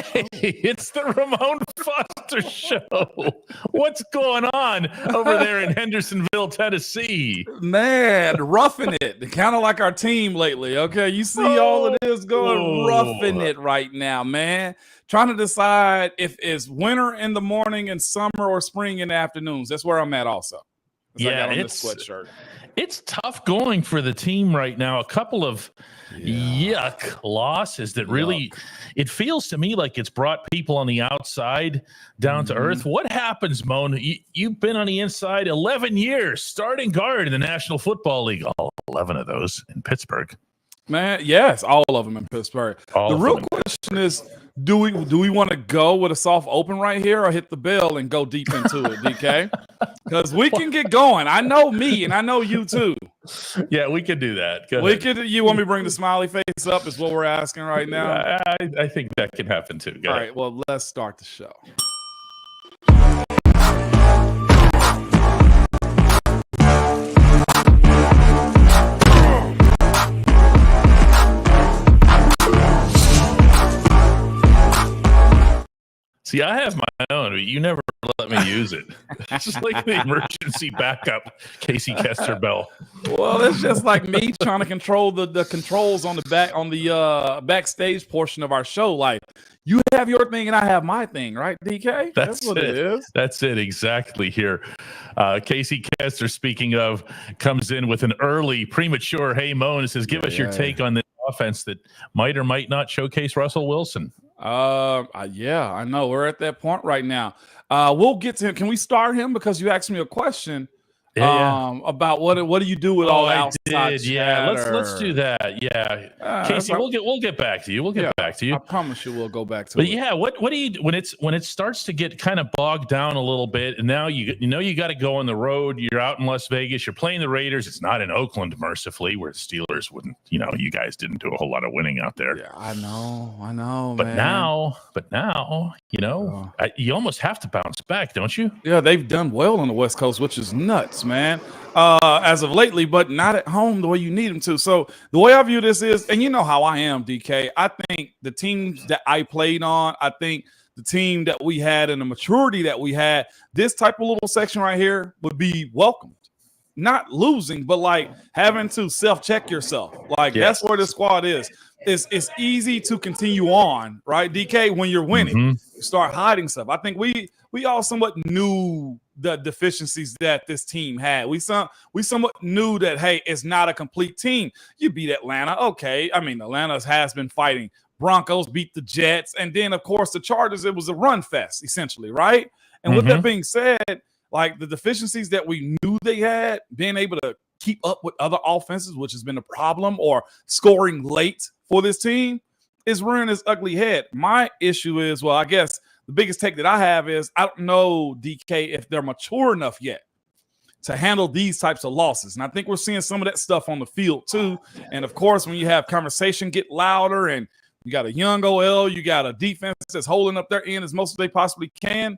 Hey, it's the Ramon Foster Show. What's going on over there in Hendersonville, Tennessee? Man, roughing it. Kind of like our team lately, okay? You see all of this going roughing it right now, man. Trying to decide if it's winter in the morning and summer or spring in the afternoons. That's where I'm at also. I got on this sweatshirt. It's tough going for the team right now. A couple of yuck losses that really, it feels to me like it's brought people on the outside down to earth. What happens, Moan? You've been on the inside 11 years, starting guard in the National Football League. All 11 of those in Pittsburgh. Man, yes, all of them in Pittsburgh. The real question is, do we want to go with a soft open right here or hit the bell and go deep into it, DK? Because we can get going. I know me, and I know you too. Yeah, we could do that. You want me to bring the smiley face up is what we're asking right now? I think that can happen too. All right, well, let's start the show. See, I have my own, but you never let me use it. It's just like the emergency backup Casey Kester bell. Well, it's just like me trying to control the controls on the backstage portion of our show. Like, you have your thing and I have my thing, right, DK? That's what it is. That's it exactly here. Casey Kester, speaking of, comes in with an early premature hey Moan, says, give us your take on this offense that might or might not showcase Russell Wilson. Yeah, I know. We're at that point right now. We'll get to him. Can we start him? Because you asked me a question about what do you do with all outside chatter? Yeah, let's do that. Yeah. Casey, we'll get back to you. We'll get back to you. I promise you we'll go back to it. But yeah, what do you when it starts to get kind of bogged down a little bit, and now you got to go on the road. You're out in Las Vegas. You're playing the Raiders. It's not in Oakland, mercifully, where the Steelers wouldn't. You guys didn't do a whole lot of winning out there. Yeah, I know. But now, you almost have to bounce back, don't you? Yeah, they've done well on the West Coast, which is nuts, man. As of lately, but not at home the way you need them to. So the way I view this is, and you know how I am, DK, I think the teams that I played on, I think the team that we had and the maturity that we had, this type of little section right here would be welcomed. Not losing, but like having to self-check yourself. Like that's where the squad is. It's easy to continue on, right, DK, when you're winning. You start hiding stuff. I think we all somewhat knew the deficiencies that this team had. We somewhat knew that, hey, it's not a complete team. You beat Atlanta. Okay. I mean, Atlanta has been fighting. Broncos beat the Jets. And then, of course, the Chargers, it was a run fest, essentially, right? And with that being said, like the deficiencies that we knew they had, being able to keep up with other offenses, which has been a problem, or scoring late for this team, is rearing its ugly head. My issue is, well, I guess the biggest take that I have is I don't know, DK, if they're mature enough yet to handle these types of losses. And I think we're seeing some of that stuff on the field too. And of course, when you have conversation get louder and you got a young OL, you got a defense that's holding up their end as most as they possibly can,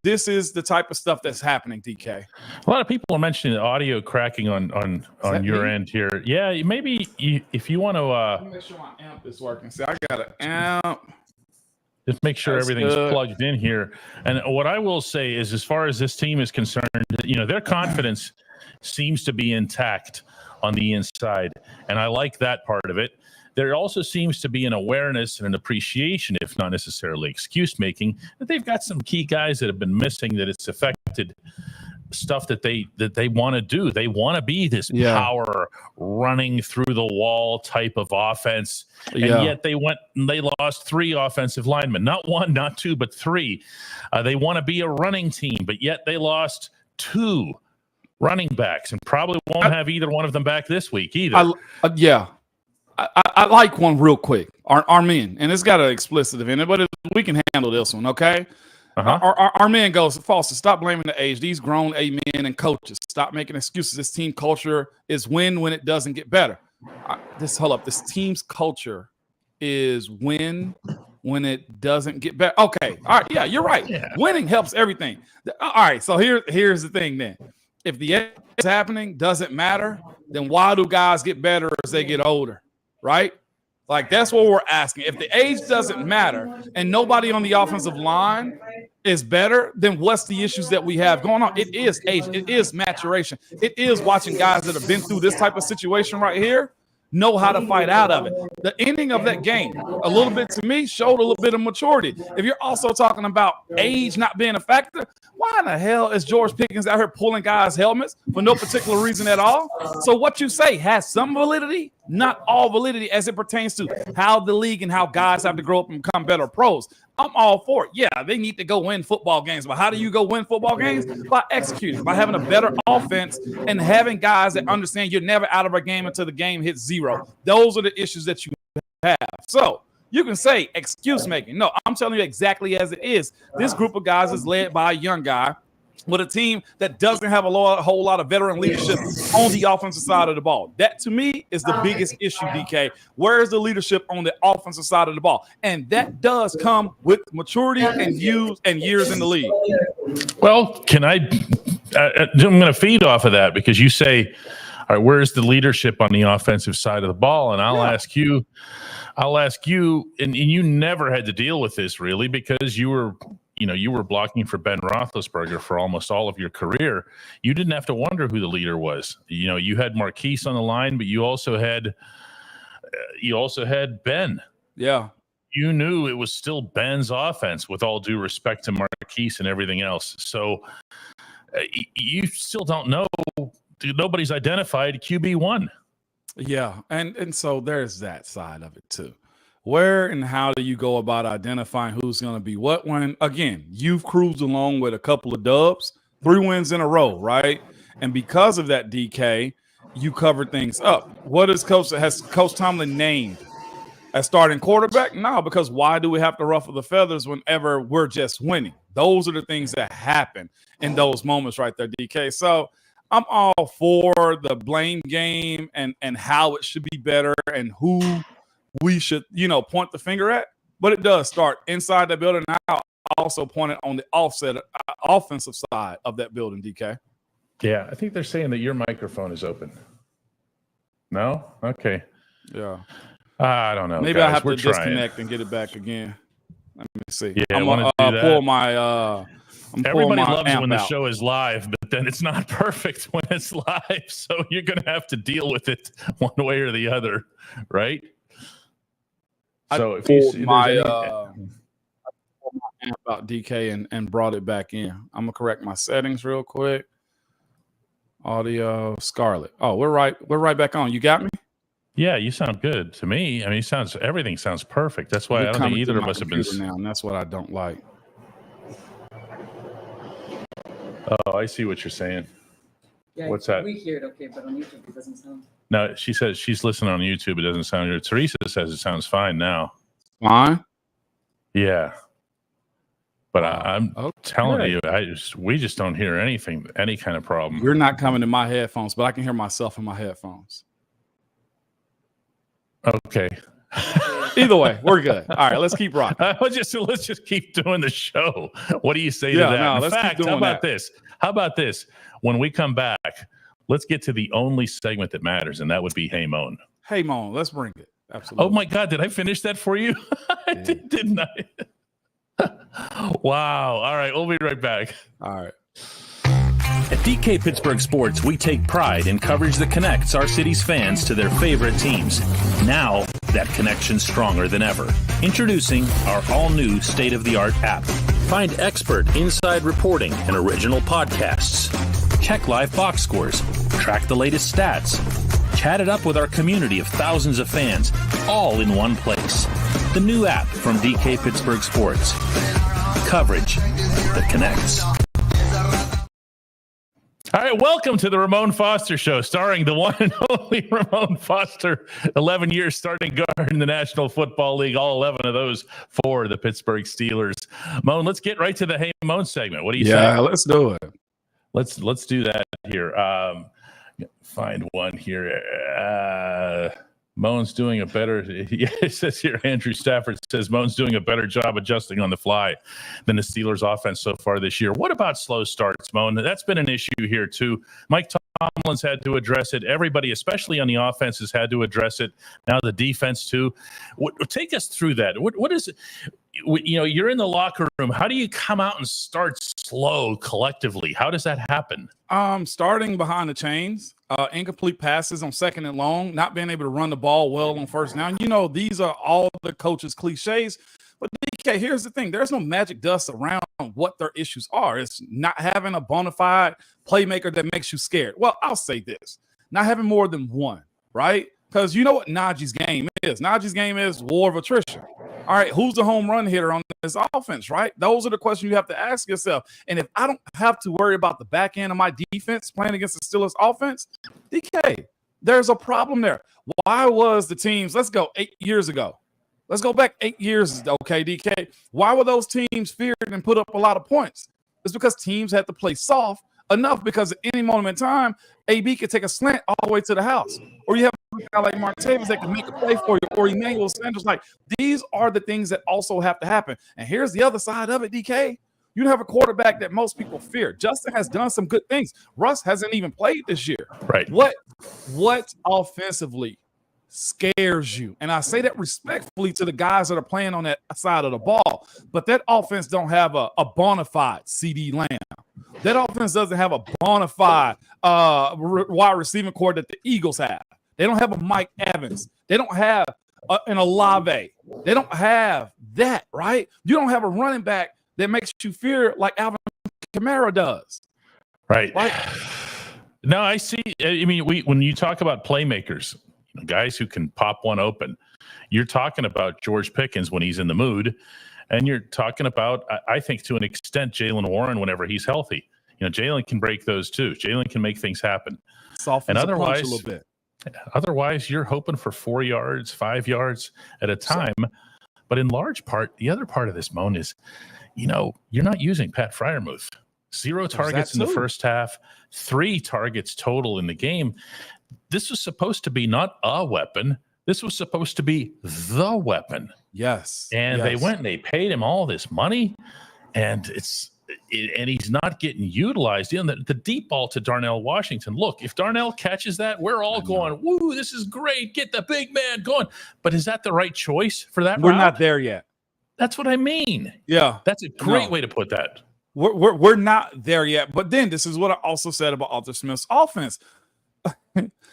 this is the type of stuff that's happening, DK. A lot of people are mentioning the audio cracking on your end here. Yeah, maybe if you want to let me make sure my amp is working. See, I got an amp. Just make sure everything's plugged in here. And what I will say is, as far as this team is concerned, their confidence seems to be intact on the inside, and I like that part of it. There also seems to be an awareness and an appreciation, if not necessarily excuse making, that they've got some key guys that have been missing, that it's affected stuff that they want to do. They want to be this power running through the wall type of offense. And yet they lost 3 offensive linemen, not 1, not 2, but 3. They want to be a running team, but yet they lost 2 running backs and probably won't have either one of them back this week either. I like one real quick. Our men, and it's got an explicit in it, but we can handle this one, okay? Our man goes, Foster, stop blaming the age. These grown men and coaches, stop making excuses. This team culture is win when it doesn't get better. This team's culture is win when it doesn't get better. Okay, all right, yeah, you're right. Yeah. Winning helps everything. All right, so here's the thing then. If the age happening doesn't matter, then why do guys get better as they get older, right? Like, that's what we're asking. If the age doesn't matter and nobody on the offensive line is better, then what's the issues that we have going on? It is age. It is maturation. It is watching guys that have been through this type of situation right here know how to fight out of it. The ending of that game, a little bit to me, showed a little bit of maturity. If you're also talking about age not being a factor, why in the hell is George Pickens out here pulling guys' helmets for no particular reason at all? So what you say has some validity, not all validity as it pertains to how the league and how guys have to grow up and become better pros. I'm all for it. Yeah, they need to go win football games. But how do you go win football games? By executing, by having a better offense and having guys that understand you're never out of a game until the game hits zero. Those are the issues that you have. So you can say excuse making. No, I'm telling you exactly as it is. This group of guys is led by a young guy with a team that doesn't have a whole lot of veteran leadership on the offensive side of the ball. That, to me, is the biggest issue, DK. Where is the leadership on the offensive side of the ball? And that does come with maturity and years in the league. Well, I'm going to feed off of that because you say, all right, where's the leadership on the offensive side of the ball? And I'll ask you, and you never had to deal with this really because you were blocking for Ben Roethlisberger for almost all of your career. You didn't have to wonder who the leader was. You had Marquise on the line, but you also had Ben. Yeah. You knew it was still Ben's offense with all due respect to Marquise and everything else. So you still don't know. Nobody's identified QB1. Yeah. And so there's that side of it too. Where and how do you go about identifying who's going to be what when, again, you've cruised along with a couple of dubs, 3 wins in a row, right? And because of that, DK, you covered things up. Has Coach Tomlin named as starting quarterback? No, because why do we have to ruffle the feathers whenever we're just winning? Those are the things that happen in those moments right there, DK. So I'm all for the blame game and how it should be better and who we should, point the finger at, but it does start inside the building. I'll also point it on the offensive side of that building, DK. Yeah, I think they're saying that your microphone is open. No? Okay. Yeah. I don't know. Maybe I have to disconnect and get it back again. Let me see. Yeah, I'm going to pull my everybody loves it when the show is live, but then it's not perfect when it's live, so you're going to have to deal with it one way or the other, right? So if you see my amp out, DK, and brought it back in. I'm gonna correct my settings real quick. Audio, Scarlett. Oh, we're right back on. You got me? Yeah, you sound good to me. I mean, everything sounds perfect. That's why I don't think either of us have been now, and that's what I don't like. Oh, I see what you're saying. Yeah, what's that? We hear it okay, but on YouTube it doesn't sound. No, she says she's listening on YouTube. It doesn't sound good. Teresa says it sounds fine now. Fine? Yeah. But I'm telling you, we just don't hear anything, any kind of problem. You're not coming in my headphones, but I can hear myself in my headphones. Okay. Either way, we're good. All right, let's keep rocking. Let's just keep doing the show. What do you say to that? No, in fact, how about this? How about this? When we come back, let's get to the only segment that matters, and that would be Hey Moan. Hey Moan, let's bring it. Absolutely. Oh my God, did I finish that for you? I did, didn't I? Wow. All right, we'll be right back. All right. At DK Pittsburgh Sports, we take pride in coverage that connects our city's fans to their favorite teams. Now, that connection's stronger than ever. Introducing our all-new state-of-the-art app. Find expert inside reporting and original podcasts. Check live box scores. Track the latest stats. Chat it up with our community of thousands of fans, all in one place. The new app from DK Pittsburgh Sports. Coverage that connects. All right, welcome to the Ramon Foster Show, starring the one and only Ramon Foster, 11 years starting guard in the National Football League, all 11 of those for the Pittsburgh Steelers. Moan, let's get right to the Hey Moan segment. What do you say? Yeah, let's do it. Let's do that here. Find one here. Moan's doing a better, it says here, Andrew Stafford says Moan's doing a better job adjusting on the fly than the Steelers offense so far this year. What about slow starts, Moan? That's been an issue here too. Mike Tomlin's had to address it. Everybody, especially on the offense, has had to address it. Now the defense too. Take us through that. What is it? You're in the locker room. How do you come out and start slow collectively? How does that happen? Starting behind the chains, incomplete passes on second and long, not being able to run the ball well on first down. These are all the coaches' cliches. But DK, here's the thing. There's no magic dust around what their issues are. It's not having a bona fide playmaker that makes you scared. Well, I'll say this. Not having more than one, right? Because you know what Najee's game is. Najee's game is war of attrition. All right, who's the home run hitter on this offense, right? Those are the questions you have to ask yourself. And if I don't have to worry about the back end of my defense playing against the Steelers offense, DK, there's a problem there. Why was the teams, let's go 8 years ago. Let's go back 8 years, okay, DK. Why were those teams feared and put up a lot of points? It's because teams had to play soft enough because at any moment in time, AB could take a slant all the way to the house. Or you have a guy like Martavis that can make a play for you, or Emmanuel Sanders. Like, these are the things that also have to happen. And here's the other side of it, DK. You have a quarterback that most people fear. Justin has done some good things. Russ hasn't even played this year. Right. What offensively scares you? And I say that respectfully to the guys that are playing on that side of the ball, but that offense don't have a bona fide CD Lamb. That offense doesn't have a bona fide wide receiving core that the Eagles have. They don't have a Mike Evans. They don't have an Olave. They don't have that, right? You don't have a running back that makes you fear like Alvin Kamara does. Right. No, I see. I mean, when you talk about playmakers, guys who can pop one open, you're talking about George Pickens when he's in the mood, and you're talking about, I think, to an extent, Jaylen Warren whenever he's healthy. Jaylen can break those too. Jaylen can make things happen. Softens the punch a little bit. Otherwise, you're hoping for 4 yards, 5 yards at a time. But in large part, the other part of this, Moan, is, you're not using Pat Freiermuth. 0 targets in the first half, 3 targets total in the game. This was supposed to be not a weapon. This was supposed to be the weapon. Yes. And they went and they paid him all this money, and he's not getting utilized. The deep ball to Darnell Washington. Look, if Darnell catches that, we're all going, woo, this is great. Get the big man going. But is that the right choice for that We're route? not there yet. That's what I mean. Yeah. That's a great way to put that. We're not there yet. But then this is what I also said about Arthur Smith's offense.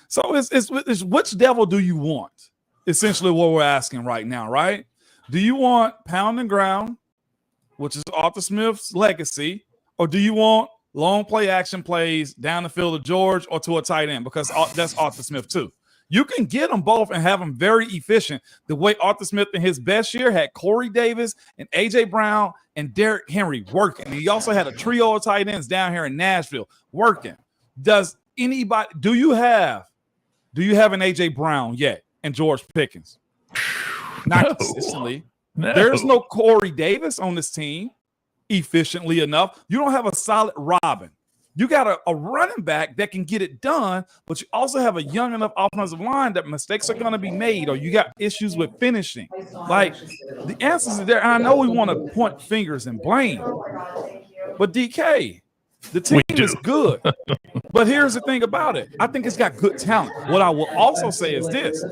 So it's which devil do you want? Essentially what we're asking right now, right? Do you want pound and ground, which is Arthur Smith's legacy, or do you want long play action plays down the field to George or to a tight end? Because that's Arthur Smith too. You can get them both and have them very efficient. The way Arthur Smith in his best year had Corey Davis and A.J. Brown and Derrick Henry working. And he also had a trio of tight ends down here in Nashville working. Do you have an A.J. Brown yet and George Pickens? Not consistently. No. There's no Corey Davis on this team efficiently enough. You don't have a solid Robin. You got a running back that can get it done, but you also have a young enough offensive line that mistakes are going to be made, or you got issues with finishing. Like, the answers are there. And I know we want to point fingers and blame, but DK, the team is good. But here's the thing about it. I think it's got good talent. What I will also say is this.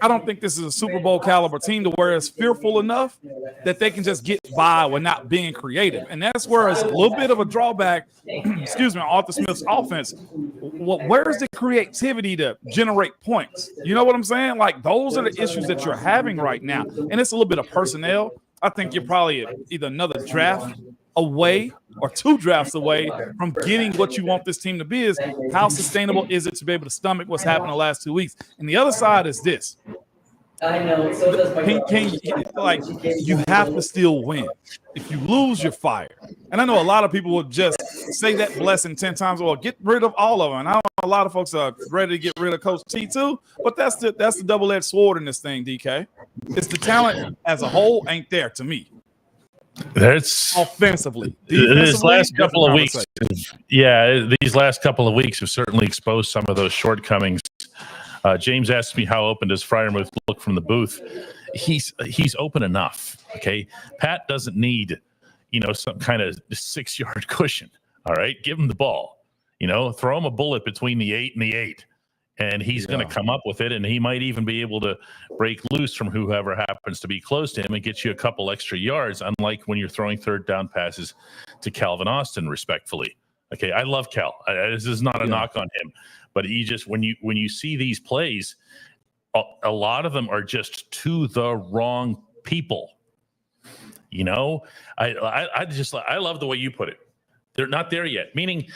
I don't think this is a Super Bowl caliber team to where it's fearful enough that they can just get by with not being creative. And that's where it's a little bit of a drawback, on Arthur Smith's offense. Where's the creativity to generate points? You know what I'm saying? Like, those are the issues that you're having right now. And it's a little bit of personnel. I think you're probably either another draft away or 2 drafts away from getting what you want this team to be. Is how sustainable is it to be able to stomach what's happened the last 2 weeks? And the other side is this. I know. So does my you have to still win. If you lose, you're fired. And I know a lot of people will just say that blessing 10 times. Well, get rid of all of them. And I know a lot of folks are ready to get rid of Coach T too. But that's the double-edged sword in this thing, DK. It's the talent as a whole ain't there to me. That's offensively. These last couple of weeks, these last couple of weeks have certainly exposed some of those shortcomings. James asked me how open does Freiermuth look from the booth. He's open enough. Okay, Pat doesn't need some kind of 6-yard cushion. All right, give him the ball. Throw him a bullet between the 8 and the 8, and he's going to come up with it, and he might even be able to break loose from whoever happens to be close to him and get you a couple extra yards, unlike when you're throwing third down passes to Calvin Austin, respectfully. Okay, I love Cal. This is not a knock on him, but he just when you see these plays, a lot of them are just to the wrong people. I love the way you put it. They're not there yet, meaning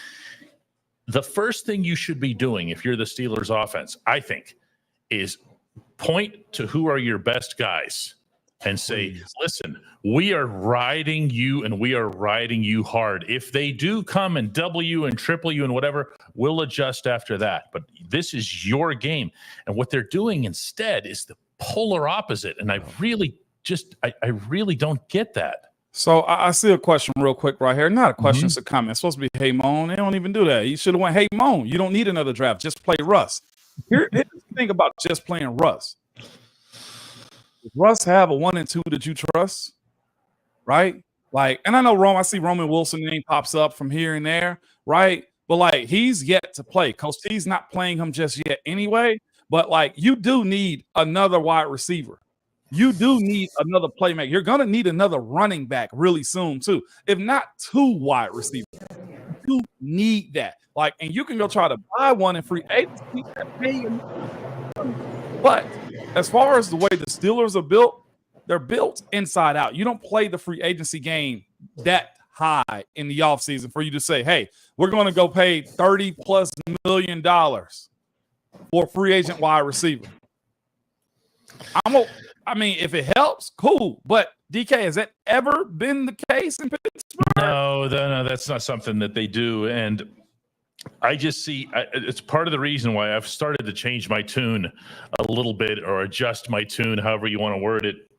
the first thing you should be doing if you're the Steelers offense, I think, is point to who are your best guys and say, listen, we are riding you and we are riding you hard. If they do come and double you and triple you and whatever, we'll adjust after that. But this is your game. And what they're doing instead is the polar opposite. And I really don't get that. So I see a question real quick right here. Not a question, it's a comment. It's supposed to be, hey, Moan. They don't even do that. You should have went, hey, Moan. You don't need another draft. Just play Russ. Here's the thing about just playing Russ. Does Russ have a 1 and 2 that you trust? Right? And I know I see Roman Wilson name pops up from here and there, right? But he's yet to play. Coach T's not playing him just yet anyway. But you do need another wide receiver. You do need another playmaker. You're going to need another running back really soon, too. If not 2 wide receivers. You need that. And you can go try to buy one in free agency. But as far as the way the Steelers are built, they're built inside out. You don't play the free agency game that high in the offseason for you to say, hey, we're going to go pay $30+ million for a free agent wide receiver. If it helps, cool. But DK, has that ever been the case in Pittsburgh? No, that's not something that they do. And I just see it's part of the reason why I've started to change my tune a little bit, or adjust my tune, however you want to word it,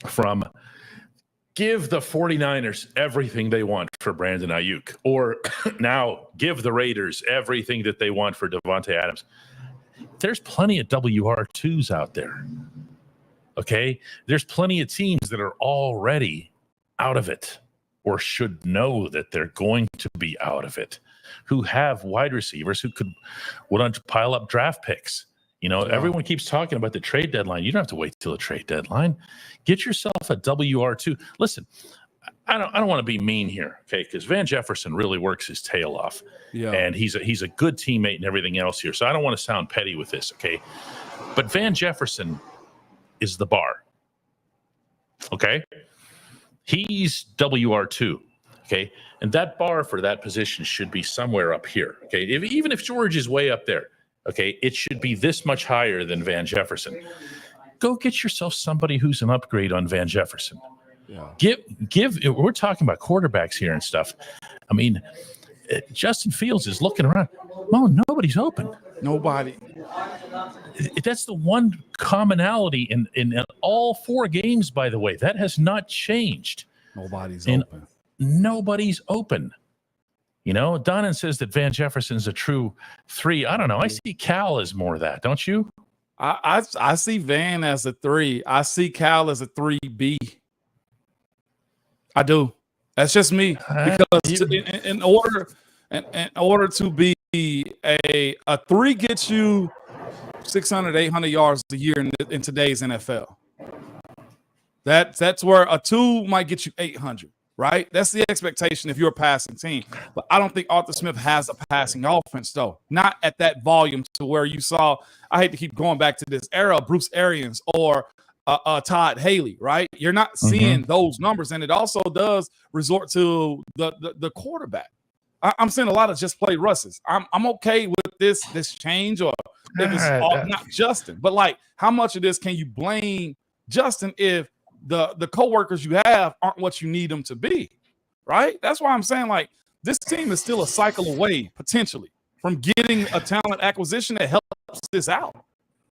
from give the 49ers everything they want for Brandon Ayuk, or now give the Raiders everything that they want for Devonte Adams. There's plenty of WR2s out there. Okay, there's plenty of teams that are already out of it, or should know that they're going to be out of it, who have wide receivers who would pile up draft picks. Everyone keeps talking about the trade deadline. You don't have to wait till the trade deadline. Get yourself a WR2. Listen, I don't want to be mean here, okay? Because Van Jefferson really works his tail off, and he's a good teammate and everything else here. So I don't want to sound petty with this, okay? But Van Jefferson is the bar. Okay? He's WR2. Okay? And that bar for that position should be somewhere up here. Okay? Even if George is way up there, okay, it should be this much higher than Van Jefferson. Go get yourself somebody who's an upgrade on Van Jefferson. Yeah. We're talking about quarterbacks here and stuff. I mean, Justin Fields is looking around. No, nobody's open. Nobody. That's the one commonality in all 4 games, by the way. That has not changed. Nobody's open. Nobody's open. Donnan says that Van Jefferson's a true 3. I don't know. I see Cal as more of that, don't you? I see Van as a 3. I see Cal as a 3B. I do. That's just me. Because in order to be a 3 gets you 600, 800 yards a year in today's NFL. That's where a 2 might get you 800, right? That's the expectation if you're a passing team. But I don't think Arthur Smith has a passing offense, though. Not at that volume to where you saw, I hate to keep going back to this era, Bruce Arians or Todd Haley, right? You're not seeing those numbers, and it also does resort to the quarterback. I'm seeing a lot of just play Russes. I'm okay with this change, or if it's not Justin. But how much of this can you blame Justin if the coworkers you have aren't what you need them to be, right? That's why I'm saying this team is still a cycle away potentially from getting a talent acquisition that helps this out.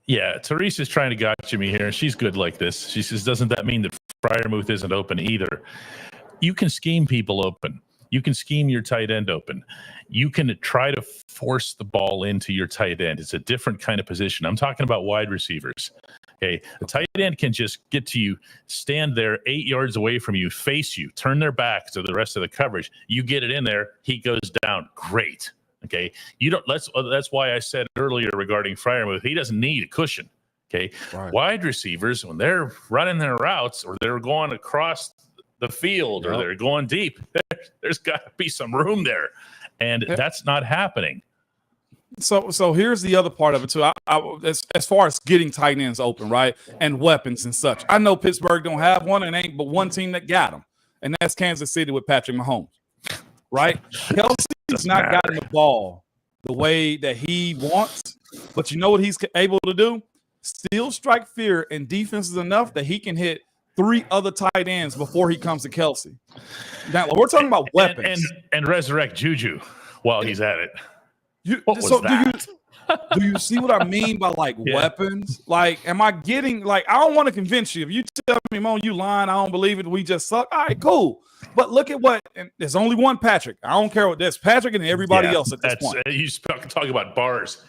Yeah, Teresa's trying to gotcha me here, and she's good like this. She says, doesn't that mean that Freiermuth isn't open either? You can scheme people open. You can scheme your tight end open. You can try to force the ball into your tight end. It's a different kind of position. I'm talking about wide receivers. Okay, the tight end can just get to you, stand there 8 yards away from you, face you, turn their back to the rest of the coverage. You get it in there, he goes down. Great. Okay, you don't. That's why I said earlier regarding Freiermuth, he doesn't need a cushion. Okay, Right. Wide receivers, when they're running their routes or they're going across the field or they're going deep, there's got to be some room there, and that's not happening. So here's the other part of it too. As far as getting tight ends open, right, and weapons and such. I know Pittsburgh don't have one, and ain't but one team that got them, and that's Kansas City with Patrick Mahomes, right? Kelsey's not gotten the ball the way that he wants, but you know what he's able to do? Still strike fear in defenses enough that he can hit 3 other tight ends before he comes to Kelsey. Now we're talking about weapons and resurrect Juju while he's at it. Do you see what I mean by weapons? Like, am I getting I don't want to convince you. If you tell me, Mo, you lying, I don't believe it. We just suck. All right, cool. But look at and there's only one Patrick. I don't care what there's Patrick and everybody else at this point. You talk about bars.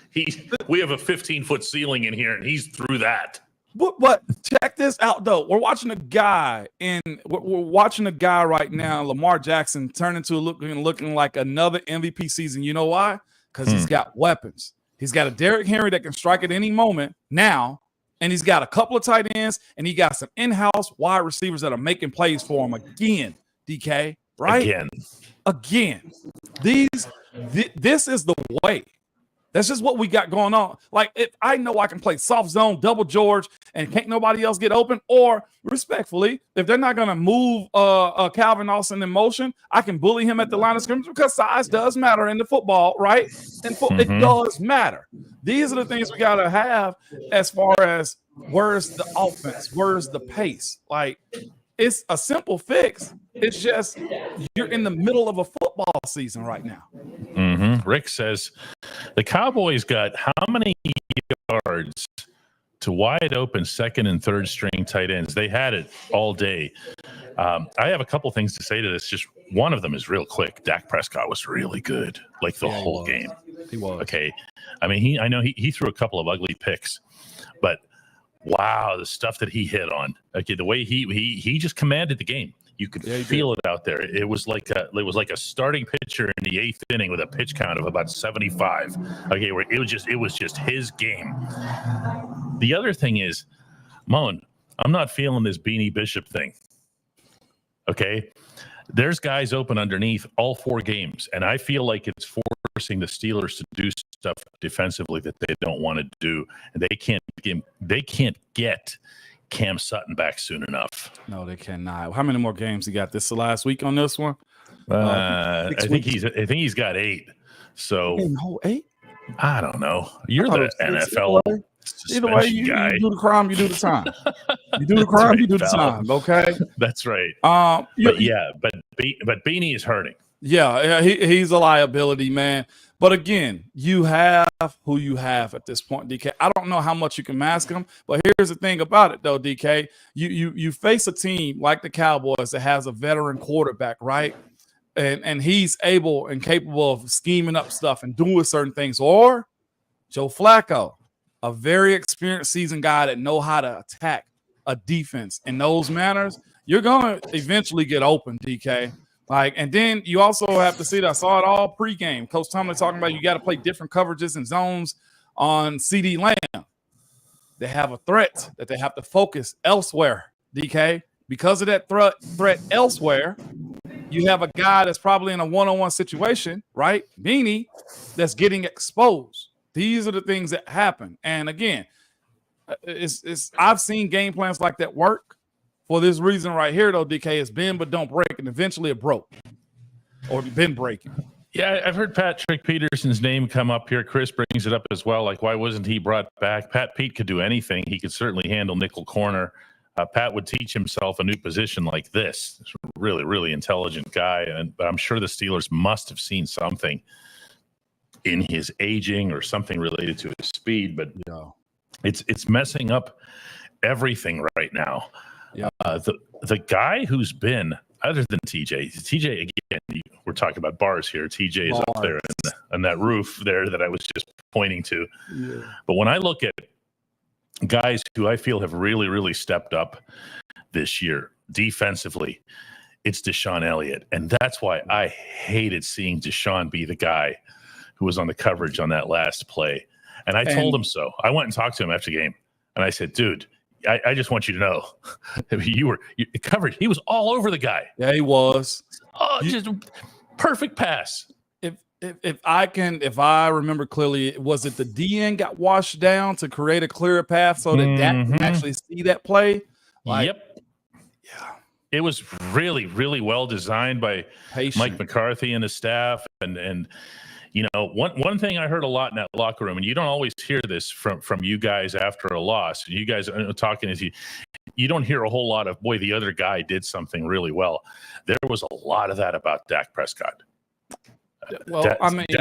We have a 15-foot ceiling in here, and he's through that. But check this out though. We're watching a guy right now, Lamar Jackson, turn into looking like another MVP season. You know why? Because he's got weapons. He's got a Derrick Henry that can strike at any moment now, and he's got a couple of tight ends, and he got some in-house wide receivers that are making plays for him again. DK, right? Again. This is the way. That's just what we got going on. Like, if I know I can play soft zone, double George, and can't nobody else get open, or respectfully, if they're not going to move Calvin Austin in motion, I can bully him at the line of scrimmage because size does matter in the football, right? And it does matter. These are the things we got to have as far as where's the offense, where's the pace. Like, it's a simple fix. It's just you're in the middle of a football season right now. Rick says the Cowboys got how many yards to wide open second and third string tight ends? They had it all day. I have a couple things to say to this. Just one of them is real quick. Dak Prescott was really good, like the whole game. He was. Okay. I mean, I know he threw a couple of ugly picks, but wow, the stuff that he hit on. Okay, the way he just commanded the game. You could feel it out there. It was like a starting pitcher in the 8th inning with a pitch count of about 75. Okay, where it was just his game. The other thing is, Moan, I'm not feeling this Beanie Bishop thing. Okay, there's guys open underneath all 4 games, and I feel like it's forcing the Steelers to do stuff defensively that they don't want to do, and they can't get Cam Sutton back soon enough. No, they cannot. How many more games he got? This the last week on this one? I think he's got 8. So 8? I don't know. You're the NFL either way, you do the crime, you do the time. You do the crime, you do the time. Okay, that's right. But Beanie is hurting. Yeah, he's a liability, man. But again, you have who you have at this point, DK. I don't know how much you can mask him, but here's the thing about it, though, DK. You face a team like the Cowboys that has a veteran quarterback, right? And he's able and capable of scheming up stuff and doing certain things. Or Joe Flacco, a very experienced seasoned guy that know how to attack a defense in those manners. You're going to eventually get open, DK. And then you also have to see that I saw it all pregame. Coach Tomlin talking about you got to play different coverages and zones on CD Lamb. They have a threat that they have to focus elsewhere, DK. Because of that threat elsewhere, you have a guy that's probably in a one-on-one situation, right? Beanie, that's getting exposed. These are the things that happen. And again, I've seen game plans like that work. For this reason right here, though, DK, it's bend but don't break, and eventually it broke or been breaking. Yeah, I've heard Patrick Peterson's name come up here. Chris brings it up as well. Like, why wasn't he brought back? Pete could do anything. He could certainly handle nickel corner. Pat would teach himself a new position like this. He's a really, really intelligent guy, but I'm sure the Steelers must have seen something in his aging or something related to his speed. But it's messing up everything right now. Yeah, the guy who's been, other than TJ again, we're talking about bars here. TJ is up there on that roof there that I was just pointing to. Yeah. But when I look at guys who I feel have really, really stepped up this year defensively, it's Deshaun Elliott. And that's why I hated seeing Deshaun be the guy who was on the coverage on that last play. And I told him so. I went and talked to him after the game. And I said, dude, I just want you to know you covered. He was all over the guy. Yeah, he was. Oh, just perfect pass. If I remember clearly, was it the DN got washed down to create a clearer path so that Dak can actually see that play? Yep. Yeah. It was really, really well designed by Mike McCarthy and his staff. And you know, one thing I heard a lot in that locker room, and you don't always hear this from you guys after a loss. You guys are talking as you don't hear a whole lot of, boy, the other guy did something really well. There was a lot of that about Dak Prescott. Well,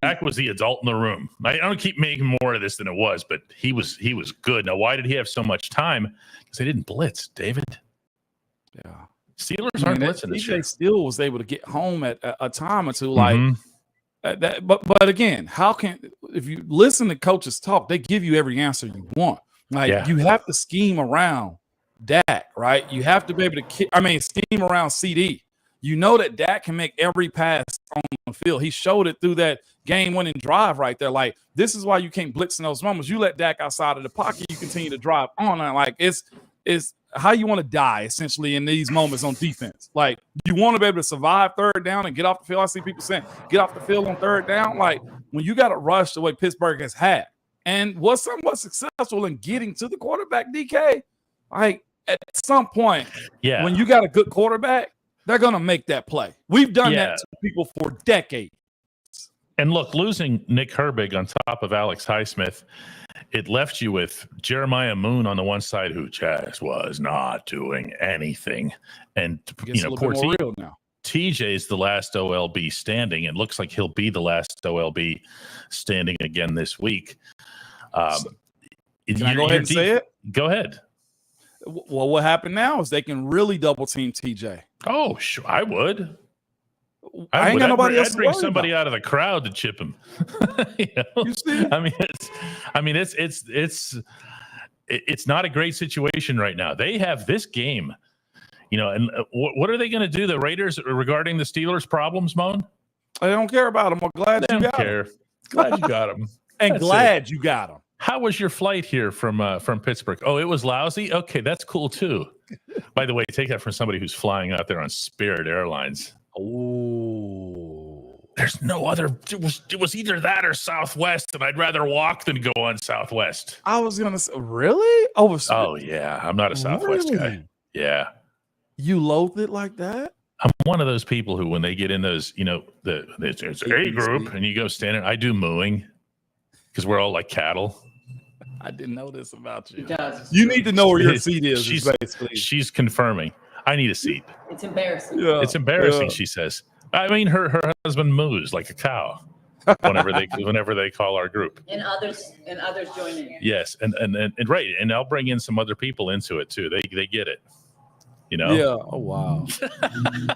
Dak was the adult in the room. I don't keep making more of this than it was, but he was good. Now, why did he have so much time? Because they didn't blitz, David. Yeah. Steelers aren't blitzing this year. Still was able to get home at a time or two, like that. But again, if you listen to coaches talk, they give you every answer you want. Like you have to scheme around Dak, right? You have to be able to scheme around CD. You know that Dak can make every pass on the field. He showed it through that game-winning drive right there. Like, this is why you can't blitz in those moments. You let Dak outside of the pocket, you continue to drive on. And like, it's how you want to die, essentially, in these moments on defense. Like, you want to be able to survive third down and get off the field. I see people saying, get off the field on third down. Like, when you got to rush the way Pittsburgh has had and was somewhat successful in getting to the quarterback, DK, like, at some point, when you got a good quarterback, they're going to make that play. We've done that to people for decades. And look, losing Nick Herbig on top of Alex Highsmith, it left you with Jeremiah Moon on the one side, who just was not doing anything. And, you know, poor TJ is the last OLB standing. It looks like he'll be the last OLB standing again this week. Can I go ahead and say it? Go ahead. Well, what happened now is they can really double team TJ. Oh, sure, I would. I ain't got nobody else. I'd bring somebody out of the crowd to chip him. You know? You see? It's not a great situation right now. They have this game, you know, and what are they going to do? The Raiders regarding the Steelers' problems, Moan? I don't care about them. I'm glad you got them. Glad you got them. And glad you got them. How was your flight here from Pittsburgh? Oh, it was lousy? Okay, that's cool too. By the way, take that from somebody who's flying out there on Spirit Airlines. Oh. There's no other. It was either that or Southwest, and I'd rather walk than go on Southwest. I was going to say, really? Oh, yeah. I'm not a Southwest guy. Yeah. You loathe it like that? I'm one of those people who, when they get in those, you know, there's A group, and you go standing, I do mooing because we're all like cattle. I didn't know this about you. You need to know where your seat is. She's confirming. I need a seat. It's embarrassing. Yeah, it's embarrassing, she says. I mean, her husband moos like a cow whenever they call our group. And others join in. Yes, and right, and I'll bring in some other people into it too. They get it. You know? Yeah. Oh wow.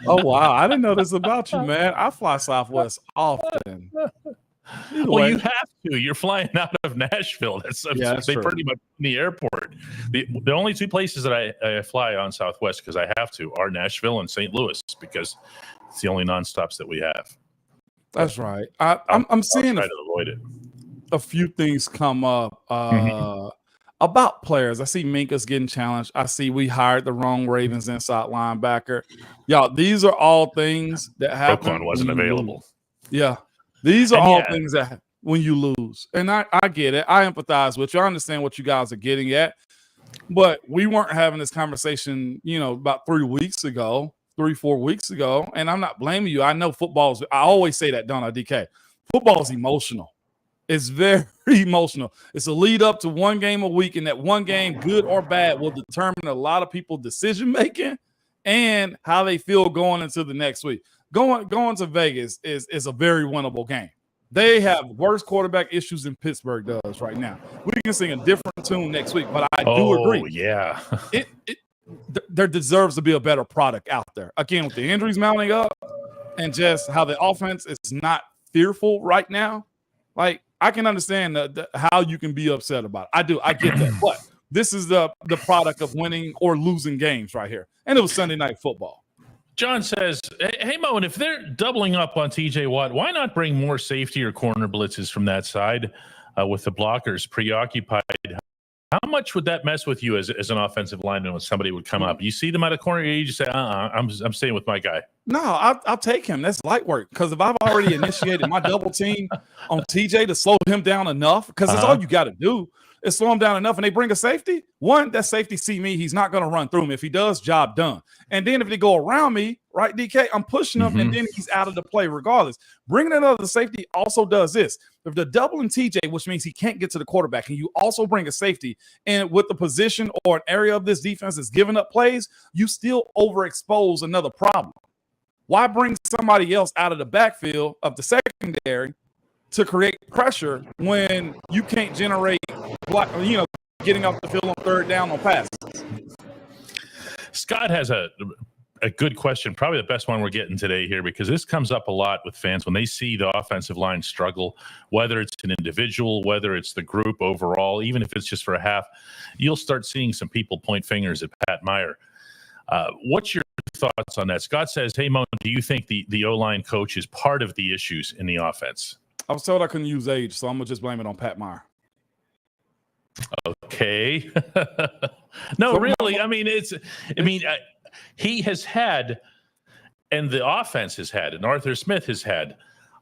Oh wow. I didn't know this about you, man. I fly Southwest often. Well, you have to. You're flying out of Nashville. That's they pretty much in the airport. The only two places that I fly on Southwest because I have to are Nashville and St. Louis because it's the only nonstops that we have. That's right. I'm seeing try to avoid it. A few things come up about players. I see Minka's getting challenged. I see we hired the wrong Ravens inside linebacker. Y'all, these are all things that happen. Roquan wasn't available. Yeah. These are all things that when you lose. And I get it. I empathize with you. I understand what you guys are getting at. But we weren't having this conversation, you know, about 4 weeks ago. And I'm not blaming you. I know I always say that, don't I, DK? Football is emotional. It's very emotional. It's a lead up to one game a week, and that one game, good or bad, will determine a lot of people's decision-making and how they feel going into the next week. Going to Vegas is a very winnable game. They have worse quarterback issues than Pittsburgh does right now. We can sing a different tune next week, but I do agree. Yeah. There deserves to be a better product out there. Again, with the injuries mounting up and just how the offense is not fearful right now, like I can understand how you can be upset about it. I do. I get that. But this is the product of winning or losing games right here. And it was Sunday Night Football. John says, hey, Mo, and if they're doubling up on TJ Watt, why not bring more safety or corner blitzes from that side with the blockers preoccupied? How much would that mess with you as an offensive lineman when somebody would come up? You see them at a corner, you just say, I'm staying with my guy. No, I'll take him. That's light work. Because if I've already initiated my double team on TJ to slow him down enough, because that's all you got to do is slow him down enough, and they bring a safety. One, that safety see me, he's not going to run through me. If he does, job done. And then if they go around me, right, DK, I'm pushing him, and then he's out of the play regardless. Bringing another safety also does this. If they're doubling TJ, which means he can't get to the quarterback, and you also bring a safety, and with the position or an area of this defense that's giving up plays, you still overexpose another problem. Why bring somebody else out of the backfield of the secondary to create pressure when you can't generate, getting off the field on third down on passes? Scott has a good question, probably the best one we're getting today here, because this comes up a lot with fans when they see the offensive line struggle, whether it's an individual, whether it's the group overall, even if it's just for a half, you'll start seeing some people point fingers at Pat Meyer. What's your thoughts on that? Scott says, hey, Mo, do you think the O-line coach is part of the issues in the offense? I was told I couldn't use age, so I'm going to just blame it on Pat Meyer. Okay. No, really. I mean, he has had, and the offense has had, and Arthur Smith has had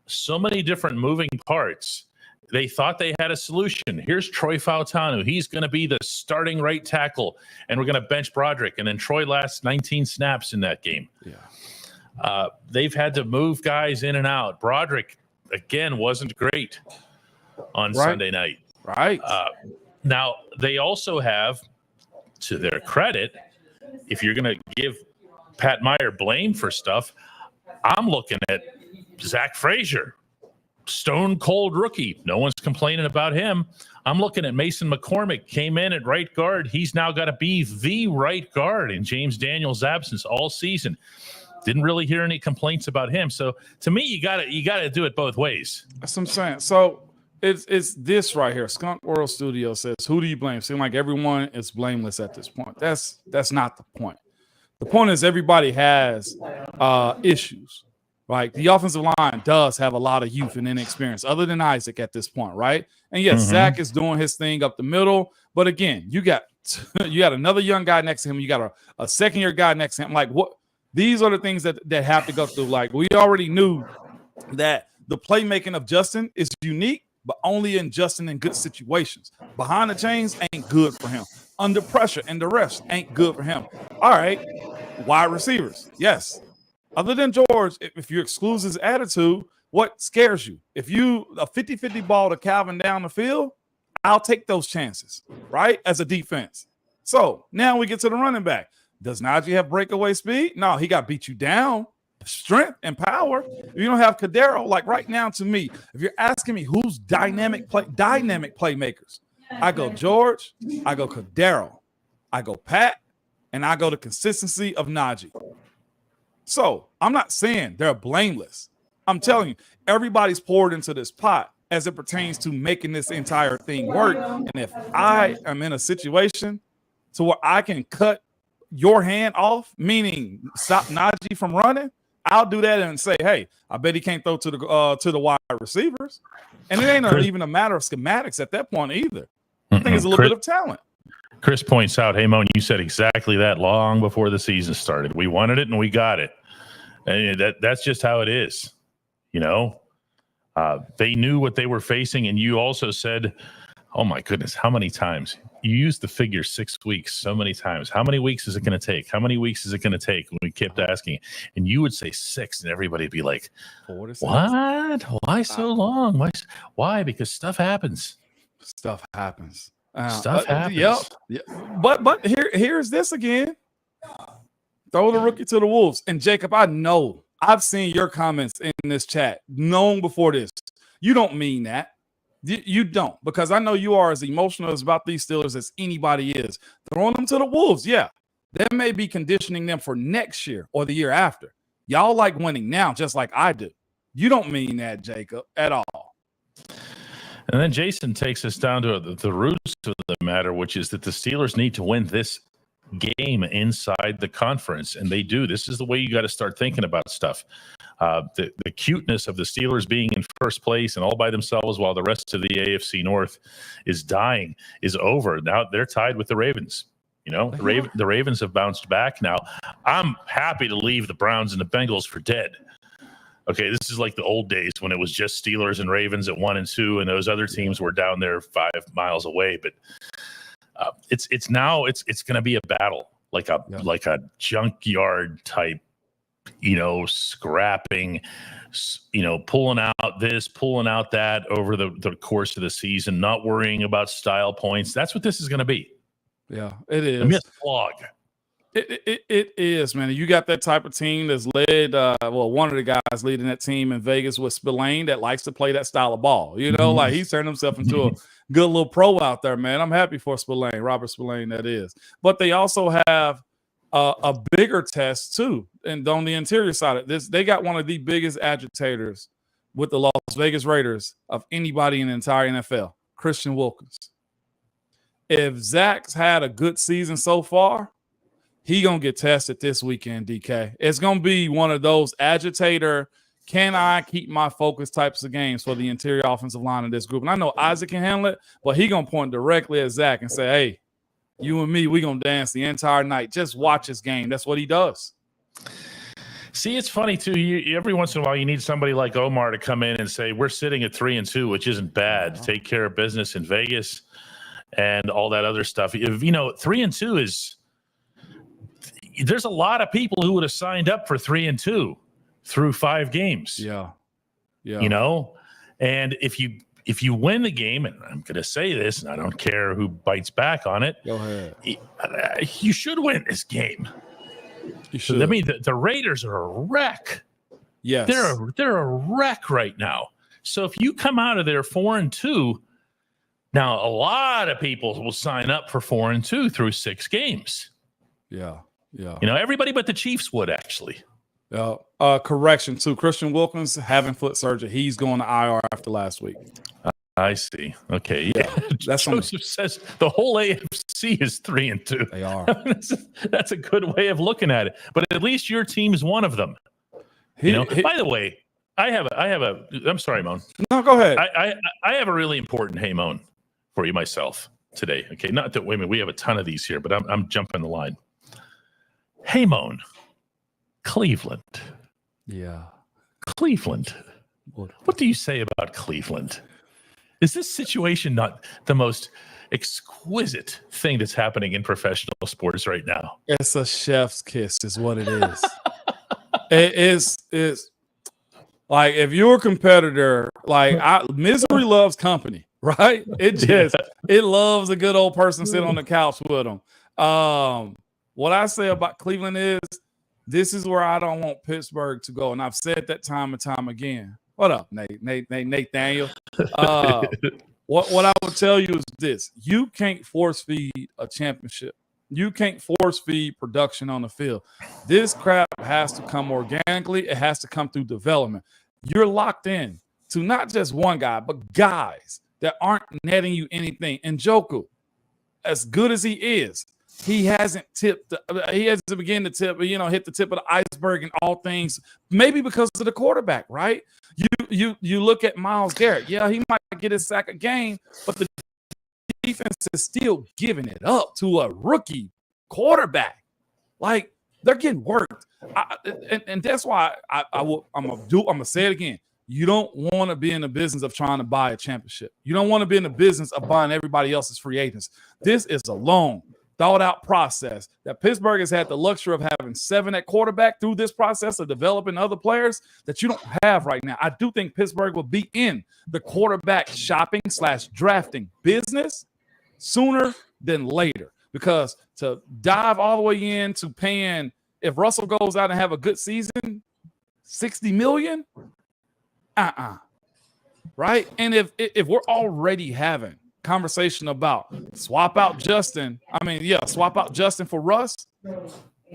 so many different moving parts. They thought they had a solution. Here's Troy Fautanu. He's going to be the starting right tackle, and we're going to bench Broderick. And then Troy lasts 19 snaps in that game. Yeah. They've had to move guys in and out. Broderick, again, wasn't great on Sunday night. Right. Now, they also have, to their credit, if you're going to give Pat Meyer blame for stuff, I'm looking at Zach Frazier, stone cold rookie. No one's complaining about him. I'm looking at Mason McCormick, came in at right guard. He's now got to be the right guard in James Daniels' absence all season. Didn't really hear any complaints about him. So to me, you got to do it both ways. That's what I'm saying. So it's this right here. Skunk World Studio says, who do you blame? Seems like everyone is blameless at this point. That's not the point. The point is everybody has issues. Like the offensive line does have a lot of youth and inexperience, other than Isaac at this point, right? And yes, Zach is doing his thing up the middle. But again, you got another young guy next to him. You got a second-year guy next to him. Like what? These are the things that have to go through. Like we already knew that the playmaking of Justin is unique, but only in Justin in good situations. Behind the chains ain't good for him. Under pressure and the rest ain't good for him. All right, wide receivers, yes. Other than George, if you exclude his attitude, what scares you? If you a 50-50 ball to Calvin down the field, I'll take those chances, right, as a defense. So now we get to the running back. Does Najee have breakaway speed? No, he got beat you down. Strength and power. If you don't have Cadero, like right now to me, if you're asking me who's dynamic playmakers, I go George, I go Cadero, I go Pat, and I go the consistency of Najee. So I'm not saying they're blameless. I'm telling you, everybody's poured into this pot as it pertains to making this entire thing work. And if I am in a situation to where I can cut your hand off, meaning stop Najee from running, I'll do that and say, hey, I bet he can't throw to the wide receivers. And it ain't even a matter of schematics at that point either. I think it's a little bit of talent. Chris points out, hey, Moan, you said exactly that long before the season started. We wanted it and we got it. And that's just how it is. You know, they knew what they were facing. And you also said, oh, my goodness, how many times? You used the figure 6 weeks so many times. How many weeks is it going to take? How many weeks is it going to take? When we kept asking. And you would say 6, and everybody would be like, what? Why so long? Why? Because stuff happens. Stuff happens. Stuff happens. Yep. But here's this again. Throw the rookie to the wolves. And Jacob, I know I've seen your comments in this chat long before this. You don't mean that. You don't, because I know you are as emotional about these Steelers as anybody is. Throwing them to the wolves, yeah. That may be conditioning them for next year or the year after. Y'all like winning now, just like I do. You don't mean that, Jacob, at all. And then Jason takes us down to the roots of the matter, which is that the Steelers need to win this game inside the conference, and they do. This is the way you got to start thinking about stuff. The cuteness of the Steelers being in first place and all by themselves while the rest of the AFC North is dying is over. Now they're tied with the Ravens. You know, the Ravens have bounced back. Now, I'm happy to leave the Browns and the Bengals for dead. Okay, this is like the old days when it was just Steelers and Ravens at 1 and 2, and those other teams were down there 5 miles away. But it's going to be a battle, like a junkyard type, you know, scrapping, you know, pulling out this, pulling out that over the course of the season, not worrying about style points. That's what this is going to be. Yeah, it is. I mean, it's a slog. It is, man. You got that type of team that's led. One of the guys leading that team in Vegas was Spillane that likes to play that style of ball. You know, like he's turned himself into a good little pro out there, man. I'm happy for Spillane, Robert Spillane, that is. But they also have a bigger test too, and on the interior side of this, they got one of the biggest agitators with the Las Vegas Raiders of anybody in the entire NFL, Christian Wilkins. If Zach's had a good season so far, he going to get tested this weekend, DK. It's going to be one of those agitator, can I keep my focus types of games for the interior offensive line of this group. And I know Isaac can handle it, but he going to point directly at Zach and say, hey, you and me, we going to dance the entire night. Just watch this game. That's what he does. See, it's funny, too. Every once in a while, you need somebody like Omar to come in and say, we're sitting at 3-2, which isn't bad. Take care of business in Vegas and all that other stuff. If, you know, 3-2 is – there's a lot of people who would have signed up for 3-2 through 5 games. Yeah. You know? And if you win the game, and I'm going to say this, and I don't care who bites back on it. Go ahead. You should win this game. You should. I mean, the Raiders are a wreck. Yes. They're a wreck right now. So if you come out of there 4-2, now a lot of people will sign up for 4-2 through 6 games. Yeah. Yeah. You know, everybody but the Chiefs would actually. Correction too. Christian Wilkins having foot surgery. He's going to IR after last week. I see. Okay. Yeah. That's Joseph says the whole AFC is 3-2. They are. That's a good way of looking at it. But at least your team is one of them. By the way, I'm sorry, Moan. No, go ahead. I have a really important hey Moan for you myself today. Okay. Not that we have a ton of these here, but I'm jumping the line. Hey Moan. Cleveland. Yeah. Cleveland. What do you say about Cleveland? Is this situation not the most exquisite thing that's happening in professional sports right now? It's a chef's kiss is what it is. It's like if you're a competitor, like misery loves company, right? It loves a good old person sitting on the couch with them. What I say about Cleveland is this is where I don't want Pittsburgh to go. And I've said that time and time again. What up, Nathaniel? What I would tell you is this. You can't force feed a championship. You can't force feed production on the field. This crap has to come organically. It has to come through development. You're locked in to not just one guy, but guys that aren't netting you anything. And Njoku, as good as he is, he hasn't begun to tip, hit the tip of the iceberg in all things, maybe because of the quarterback, right? You look at Myles Garrett. Yeah, he might get his sack a game, but the defense is still giving it up to a rookie quarterback. Like, they're getting worked. And that's why I'm gonna say it again. You don't want to be in the business of trying to buy a championship. You don't want to be in the business of buying everybody else's free agents. This is a long, thought-out process that Pittsburgh has had the luxury of having 7 at quarterback through this process of developing other players that you don't have right now. I do think Pittsburgh will be in the quarterback shopping/drafting business sooner than later, because to dive all the way into paying, if Russell goes out and have a good season, $60 million, right? And if we're already having conversation about swap out Justin for Russ,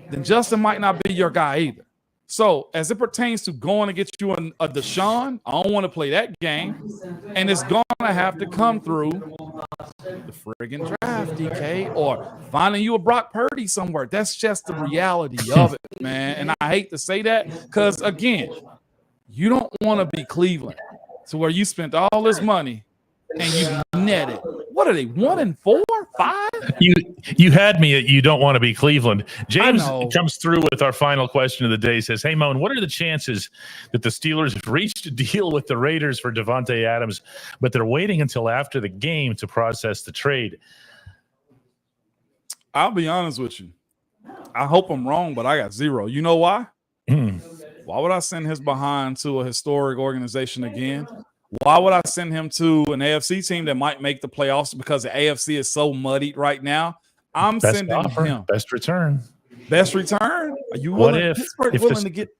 then Justin might not be your guy either. So as it pertains to going to get you a Deshaun, I don't want to play that game. And it's going to have to come through the friggin' draft, DK, or finding you a Brock Purdy somewhere. That's just the reality of it, man. And I hate to say that because, again, you don't want to be Cleveland to where you spent all this money and you netted. What are they, 1-4, 5? You had me at you don't want to be Cleveland. James comes through with our final question of the day. Says, "Hey, Moan, what are the chances that the Steelers have reached a deal with the Raiders for Devonte Adams, but they're waiting until after the game to process the trade?" I'll be honest with you. I hope I'm wrong, but I got 0. You know why? Why would I send his behind to a historic organization again? Why would I send him to an AFC team that might make the playoffs because the AFC is so muddied right now? I'm sending him best return. Best return? Are you willing? Pittsburgh willing to get?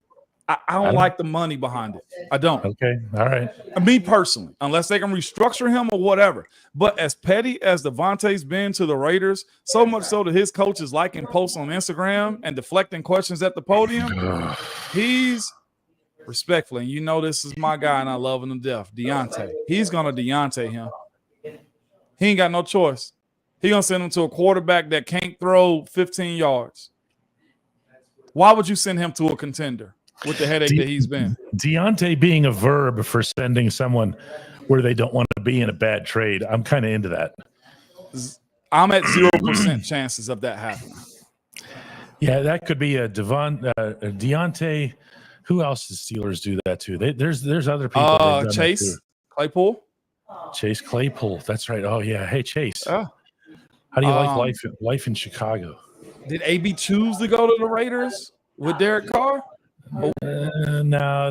I don't like the money behind it. I don't. Okay, all right. Me personally, unless they can restructure him or whatever. But as petty as Devontae's been to the Raiders, so much so that his coach is liking posts on Instagram and deflecting questions at the podium, he's respectfully, and you know this is my guy and I love him to death, Deontay. He's going to Deontay him. He ain't got no choice. He's going to send him to a quarterback that can't throw 15 yards. Why would you send him to a contender with the headache that he's been? Deontay being a verb for sending someone where they don't want to be in a bad trade. I'm kind of into that. I'm at 0% chances of that happening. Yeah, that could be a Deontay. Who else does Steelers do that to? There's other people. Chase Claypool. Chase Claypool. That's right. Oh yeah. Hey Chase. How do you like life in Chicago? Did AB choose to go to the Raiders with Derek Carr? No,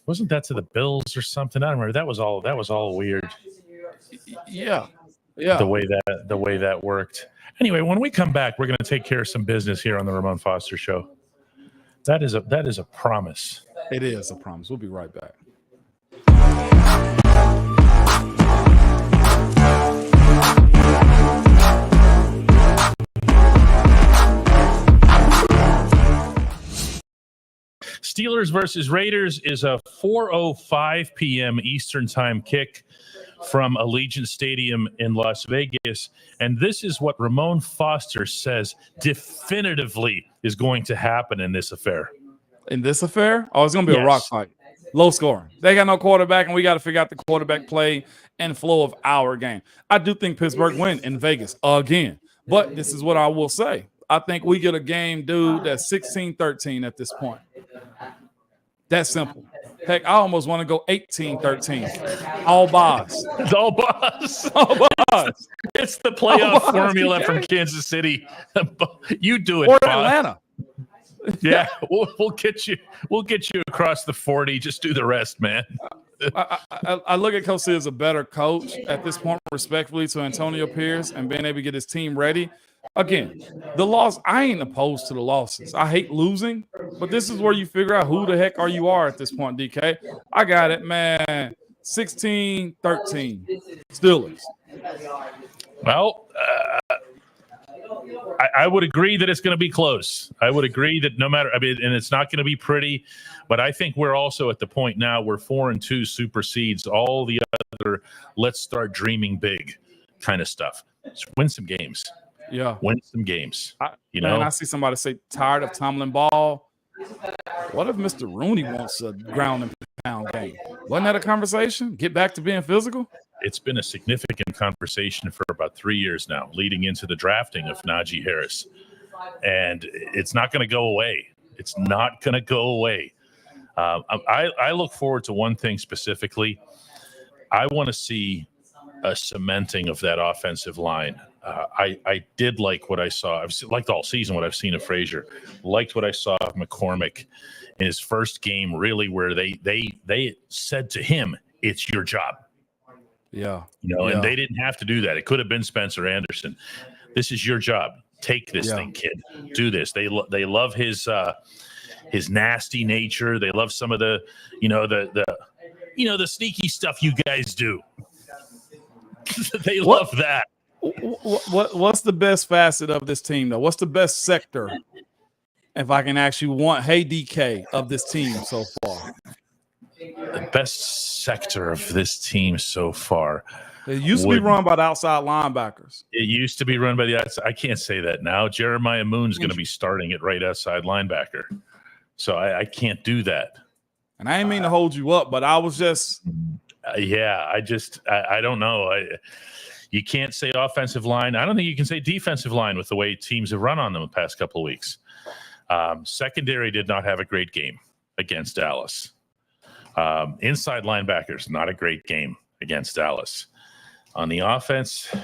wasn't that to the Bills or something? I don't remember. That was all weird. Yeah. The way that worked. Anyway, when we come back, we're going to take care of some business here on the Ramon Foster Show. That is a promise. It is a promise. We'll be right back. Steelers versus Raiders is a 4:05 p.m. Eastern Time kick from Allegiant Stadium in Las Vegas. And this is what Ramon Foster says definitively is going to happen in this affair. In this affair? Oh, it's going to be a rock fight. Low scoring. They got no quarterback, and we got to figure out the quarterback play and flow of our game. I do think Pittsburgh win in Vegas again. But this is what I will say. I think we get a game, dude, that's 16-13 at this point. That's simple. Heck, I almost want to go 18-13. All boss. It's all boss. All boss. It's the playoff formula from Kansas City. You do it, or boss. Atlanta. Yeah, we'll get you across the 40. Just do the rest, man. I look at Coach as a better coach at this point, respectfully to Antonio Pierce and being able to get his team ready. Again, the loss, I ain't opposed to the losses. I hate losing, but this is where you figure out who the heck you are at this point, DK. I got it, man. 16-13 Steelers. Well, I would agree that it's going to be close. I would agree that and it's not going to be pretty, but I think we're also at the point now where 4-2 supersedes all the other let's start dreaming big kind of stuff. Just win some games. Yeah. Win some games. Man, I see somebody say tired of Tomlin ball. What if Mr. Rooney wants a ground and pound game? Wasn't that a conversation? Get back to being physical? It's been a significant conversation for about 3 years now, leading into the drafting of Najee Harris. And it's not going to go away. It's not going to go away. I look forward to one thing specifically. I want to see a cementing of that offensive line. I did like what I saw. I've liked all season what I've seen of Frazier. Liked what I saw of McCormick in his first game, really, where they said to him, "It's your job." Yeah. And they didn't have to do that. It could have been Spencer Anderson. This is your job. Take this thing, kid. Do this. They love his nasty nature. They love some of the the sneaky stuff you guys do. They love that. What's the best facet of this team, though? What's the best sector, if I can actually hey, DK, of this team so far? The best sector of this team so far. It used to be run by the outside linebackers. It used to be run by the outside. I can't say that now. Jeremiah Moon's going to be starting at right outside linebacker. So I can't do that. And I ain't mean to hold you up, but I was just. I don't know. You can't say offensive line. I don't think you can say defensive line with the way teams have run on them the past couple of weeks. Secondary did not have a great game against Dallas. Inside linebackers, not a great game against Dallas. On the offense,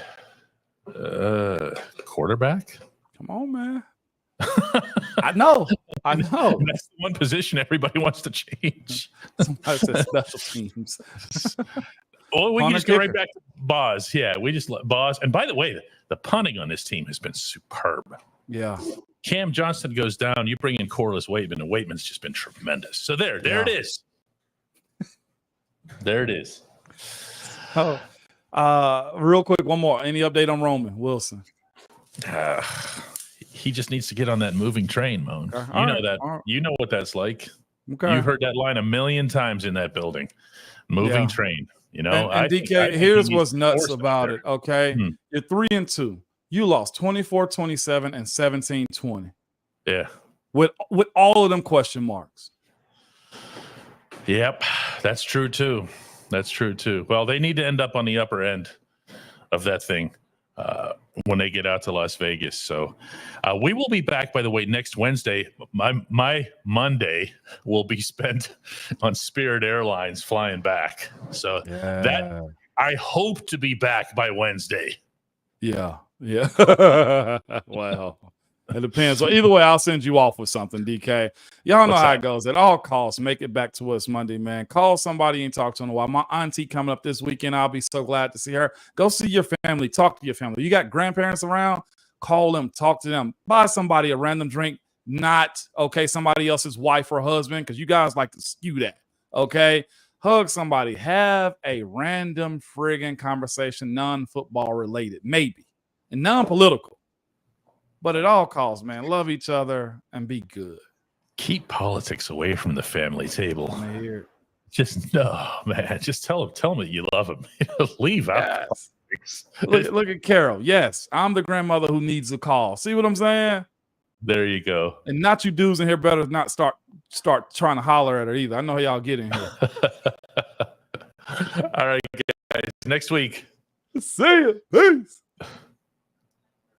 quarterback. Come on, man. I know. That's the one position everybody wants to change. Somebody said special teams. Well, we can just go right back to Boz. Yeah, we just let Boz. And by the way, the punting on this team has been superb. Yeah. Cam Johnston goes down. You bring in Corliss Waitman, and Waitman's just been tremendous. So there it is. There it is. Oh, real quick, one more. Any update on Roman Wilson? He just needs to get on that moving train, Moan. You know what that's like. Okay. You've heard that line a million times in that building. Moving train. And DK, here's what's nuts about it. Okay, you're 3-2. You lost 24-27 and 17-20. Yeah, with all of them question marks. Yep, that's true too. Well, they need to end up on the upper end of that thing when they get out to Las Vegas. So we will be back, by the way, next Wednesday. My Monday will be spent on Spirit Airlines flying back. So that I hope to be back by Wednesday. Yeah. Wow. It depends. So either way, I'll send you off with something, DK. Y'all know how it goes. At all costs, make it back to us Monday, man. Call somebody and talk to them a while. My auntie coming up this weekend. I'll be so glad to see her. Go see your family. Talk to your family. You got grandparents around? Call them. Talk to them. Buy somebody a random drink. Not, somebody else's wife or husband, because you guys like to skew that, okay? Hug somebody. Have a random friggin' conversation, non-football related, maybe, and non-political. But at all costs, man, love each other and be good. Keep politics away from the family table. Just man. Just tell them that you love them. Leave out politics. Look at Carol. Yes, I'm the grandmother who needs a call. See what I'm saying? There you go. And not you dudes in here better not start trying to holler at her either. I know how y'all get in here. All right, guys. Next week. See ya. Peace.